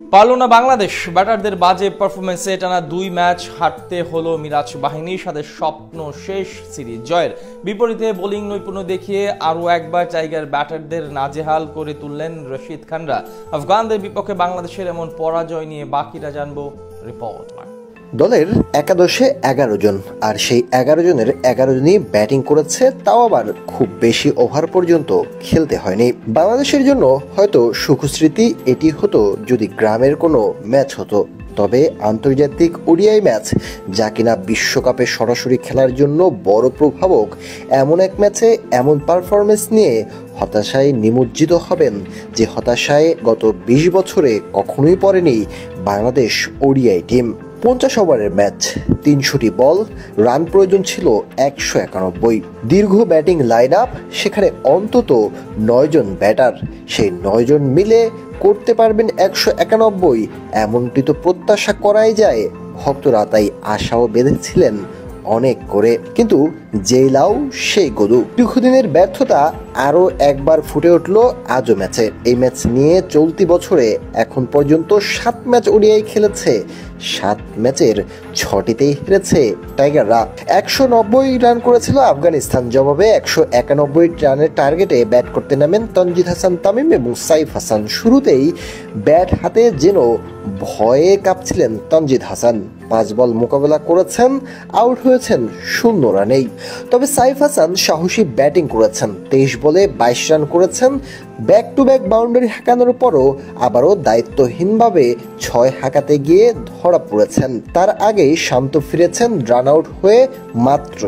পারল না বাংলাদেশ। ব্যাটারদের বাজে পারফরমেন্সে টানা 2 ম্যাচ হারতে হলো মিরাজ বাহিনীর সাথে স্বপ্ন শেষ সিরিজ জয়ের। বিপরীতে বোলিং নৈপুণ্য দেখিয়ে আরও একবার টাইগার ব্যাটারদের নাজেহাল করে তুললেন রশিদ খানরা। আফগানদের বিপক্ষে বাংলাদেশের এমন পরাজয় নিয়ে বাকিটা জানবো রিপোর্ট। দলের একাদশে 11 জন, আর সেই 11 জনের 11 জনই ব্যাটিং করেছে, তাও আবার খুব বেশি ওভার পর্যন্ত খেলতে হয়নি। বাংলাদেশের জন্য হয়তো সুখস্মৃতি এটি হতো যদি গ্রামের কোনো ম্যাচ হতো, তবে আন্তর্জাতিক ওডিআই ম্যাচ, যা কিনা বিশ্বকাপে সরাসরি খেলার জন্য বড় প্রভাবক, এমন এক ম্যাচে এমন পারফরমেন্স নিয়ে হতাশায় নিমজ্জিত হবেন যে হতাশায় গত 20 বছরে কখনোই পড়েনি বাংলাদেশ ওডিআই টিম। 50 ওভারের ম্যাচ, 300টি বল, রান প্রয়োজন ছিল 191। দীর্ঘ ব্যাটিং লাইন আপ, সেখানে অন্তত 9 জন ব্যাটার, সেই 9 জন মিলে করতে পারবেন 191, এমনটি তো প্রত্যাশা করাই যায়। ভক্তরা তাই আশাও বেঁধেছিলেন অনেক করে, কিন্তু যেই লাউ সেই গরু। দীর্ঘদিনের ব্যর্থতা আরও একবার ফুটে উঠল আজও ম্যাচে। এই ম্যাচ নিয়ে চলতি বছরে এখন পর্যন্ত 7 ম্যাচ ওডিআই খেলেছে, 7 ম্যাচের 6টিতেই হেরেছে টাইগাররা। 190 রান করেছিল আফগানিস্তান, জবাবে 191 রানের টার্গেটে ব্যাট করতে নামেন তানজিদ হাসান তামিম এবং সাইফ হাসান। শুরুতেই ব্যাট হাতে যেন ভয়ে কাঁপছিলেন তানজিদ হাসান। 5 বল মোকাবেলা করেছেন, আউট হয়েছেন 0 রানেই। তবে সাইফ হাসান সাহসী ব্যাটিং করেছেন, 23 বলে 22 রান করেছেন। ব্যাক টু ব্যাক বাউন্ডারি হাঁকানোর পরও আবারও দায়িত্বহীনভাবে 6 হাঁকাতে গিয়ে ধরা পড়েছেন। তার আগেই শান্ত ফিরেছেন রান আউট হয়ে মাত্র